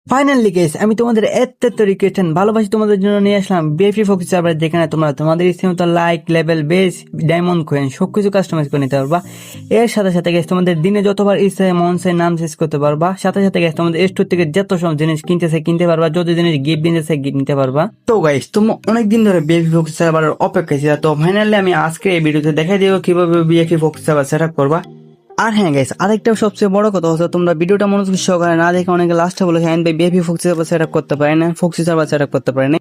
Finally guys, আমি তোমাদের এত রিকোয়েস্ট ভালোবাসি তোমাদের জন্য নিয়ে আসলাম বিএফপি ফোকাস সার্ভার, যেখানে তোমরা তোমাদের ইচ্ছে মতো like level base diamond coin সবকিছু কাস্টমাইজ করে নিতে পারবা। এর সাথে সাথে গাইস তোমাদের দিনে যতবার ইচ্ছে মন চাই নাম চেঞ্জ করতে পারবা। সাথে সাথে গাইস তোমাদের স্টোর থেকে যত সব জিনিস কিনতে পারবা, যত জিনিস গিফট দিতে গিফট নিতে পারবা। তো গাইস, তোমরা অনেকদিন ধরে বিএফপি ফোকাস সার্ভারের অপেক্ষা ছিল, তো ফাইনালি আমি আজকে এই ভিডিওতে দেখাই দেবো কিভাবে BFP focus server set up করবা। আর হ্যাঁ গাইস, আরেকটা সবচেয়ে বড় কথা হচ্ছে তোমরা ভিডিওটা মনোযোগ সহকারে না দেখে অনেকে লাস্টে বলে হ্যাঁ ভাই BFP focus server set up করতে পারে না, ফোকাস সার্ভার সেট আপ করতে পারে না।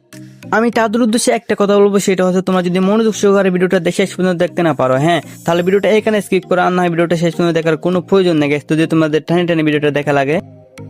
আমি তাদের উদ্দেশ্যে একটা কথা বলবো, সেটা হচ্ছে তোমরা যদি মনোযোগ সহকারে ভিডিওটা শেষ পর্যন্ত দেখতে না পারো, হ্যাঁ তাহলে ভিডিওটা এখানে স্কিপ করো, আর না হয় ভিডিওটা শেষ পর্যন্ত দেখার কোনো প্রয়োজন নেই গাইস, যদি তোমাদের টানে ভিডিওটা দেখা লাগে।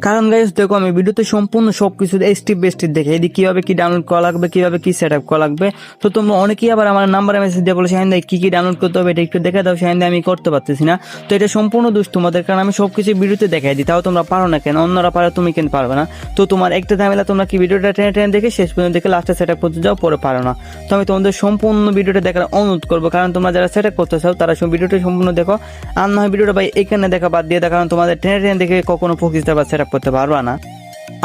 কারণ গাইস দেখো, আমি ভিডিওতে সম্পূর্ণ সবকিছু স্টেপ বাই স্টেপ দেখে এদিকে কিভাবে কি ডাউনলোড করা লাগবে, কিভাবে কি সেট আপ করা লাগবে। তো তোমরা অনেকেই আবার আমার নাম্বারে মেসেজ দিয়ে বলে শাহিন ভাই কি ডাউনলোড করতে হবে এটা একটু দেখা দাও শাহিন ভাই, আমি করতে পারতেছি না। তো এটা সম্পূর্ণ দোষ তোমাদের, কারণ আমি সবকিছু ভিডিওতে দেখাই দিই, তাও তোমরা পারো না কেন? অন্যরা পারে, তুমি কেন পারবে না? তো তোমার একটা ঝামেলা, তোমরা কি ভিডিওটা টেনে দেখে শেষ পর্যন্ত দেখে লাস্টে সেট আপ করতে যাও, পরে পারো না। তো আমি তোমাদের সম্পূর্ণ ভিডিওটা দেখার অনুরোধ করবো, কারণ তোমরা যারা সেট আপ করতে চাও তারা ভিডিওটা সম্পূর্ণ দেখো, আর না হয় ভিডিওটা ভাই এখানে দেখা বাদ দিয়ে দাও, কারণ তোমাদের টেনে দেখে কখনো ফোকাস সার্ভার সেট আপ করতে পারবা না।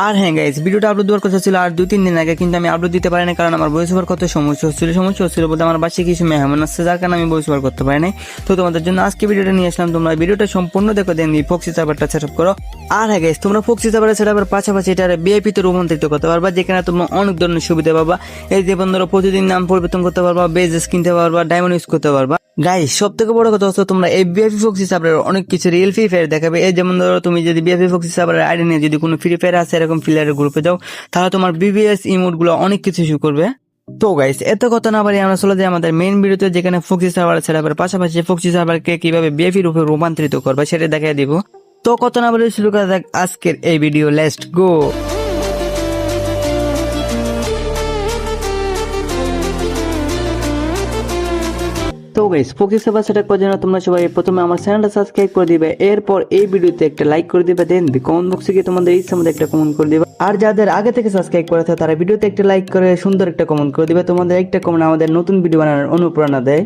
আর হ্যাঁ গাইস, ভিডিওটা আপলোড দেওয়ার কথা ছিল আর 2-3 দিন আগে, কিন্তু আমি আপলোড দিতে পারি না, কারণ আমার ভয়েস ওভার করতে সমস্যা হচ্ছিল বলতে আমার বাসায় কিছু মেহমান আসছে, যার কারণে আমি ভয়েস ওভার করতে পারি নাই। তো তোমাদের জন্য আজকে ভিডিওটা নিয়ে আসলাম, তোমরা ভিডিওটা সম্পূর্ণ দেখো, দেন ফোকাস সার্ভারটা সেট আপ করো। আর হ্যাঁ গাইস, তোমরা ফোকাস সার্ভার সেট আপের পাশাপাশি এটা ভিআইপি তে রূপান্তরিত করতে পারবা, যেখানে তোমরা অনেক ধরনের সুবিধা পাবা। এই যে বন্ধুরা প্রতিদিন নাম পরিবর্তন করতে পারবা, বেজেস কিনতে পারবা, ডায়মন্ড ইউজ করতে পারবা। গাইস সব থেকে বড় কথা হচ্ছে তোমরা এই বিএফপি ফোকাস সার্ভারের অনেক কিছু রিয়েল ফ্রি ফায়ার দেখাবে। এই যেমন ধরো, তুমি যদি বিএফপি ফোকাস সার্ভারের আইডি নিয়ে যদি কোনো ফ্রি ফায়ার আছে এরকম প্লেয়ারের গ্রুপে যাও, তাহলে তোমার বিবিএস ইমোট গুলো অনেক কিছু শো করবে। তো গাইস, এত কথা না বাড়ি আমরা চলে যাই আমাদের মেইন ভিডিওতে, যেখানে ফোকাস সার্ভার সেটআপের পাশাপাশি ফোকাস সার্ভারকে কিভাবে বিএফপি রূপে রূপান্তরিত করবে সেটা দেখাই দিব। তো কথা না বলে শুরু করা যাক আজকের এই ভিডিও, লেটস গো। তো গাইস, ফোকাস সার্ভার সেটআপ করার জন্য তোমরা সবাই প্রথমে আমার চ্যানেলটা সাবস্ক্রাইব করে দিবে, এরপর এই ভিডিওতে একটা লাইক করে দিবে, দেন কমেন্ট বক্সে গিয়ে তোমাদের ইচ্ছা মতো একটা কমেন্ট করে দিবে। আর যাদের আগে থেকে সাবস্ক্রাইব করেছে তারা ভিডিওতে একটা লাইক করে সুন্দর একটা কমেন্ট করে দিবে, তোমাদের একটা কমেন্ট আমাদের নতুন ভিডিও বানানোর অনুপ্রেরণা দেয়।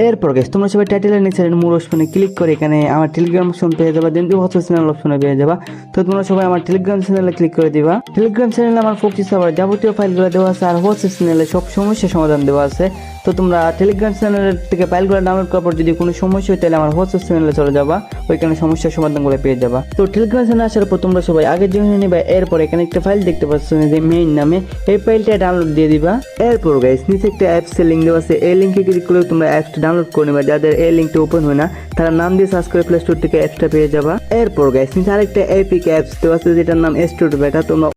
এরপর গাইস, তোমরা সবাই টাইটেলের নিচে মূল অপশনে ক্লিক করে এখানে আমার টেলিগ্রাম অপশন পেয়ে যাবা, দেন হোয়াটসঅ্যাপ চ্যানেল অপশনে পেয়ে যাবা। তো তোমরা সবাই আমার টেলিগ্রাম চ্যানেলে ক্লিক করে দিবা। টেলিগ্রাম চ্যানেলে আমার ফোকাস সার্ভার যাবতীয় ফাইলগুলো দেওয়া আছে, আর হোয়াটসঅ্যাপ চ্যানেলে সব সমস্যার সমাধান দেওয়া আছে। তো তোমরা টেলিগ্রাম চ্যানেলের থেকে ফাইলগুলো ডাউনলোড করার পর যদি কোনো সমস্যা হয় তাহলে আমার হোয়াটসঅ্যাপ চ্যানেলে চলে যাবা, ওইখানে সমস্যার সমাধানগুলো পেয়ে যাবা। তো টেলিগ্রাম চ্যানেলে আসার পর তোমরা সবাই আগে জয়েন হয়ে নিবা। এরপর এখানে একটা ফাইল দেখতে পাচ্ছ যে মেইন নামে, এই ফাইলটা ডাউনলোড দিয়ে দিবা। এরপর গাইস নিচে একটা অ্যাপসের লিঙ্ক দেওয়া আছে, এই লিঙ্কে ক্লিক করে তোমরা অ্যাপসটা ডাউনলোড করে নিবা। যাদের এই লিঙ্কটা ওপেন হয় না তারা নাম দিয়ে সার্চ করে প্লে স্টোর থেকে অ্যাপসটা পেয়ে যাবা। এরপর গাইস নিচে আরেকটা এপিক অ্যাপস দেওয়া আছে যেটার নাম স্টোর বেটা, তোমরা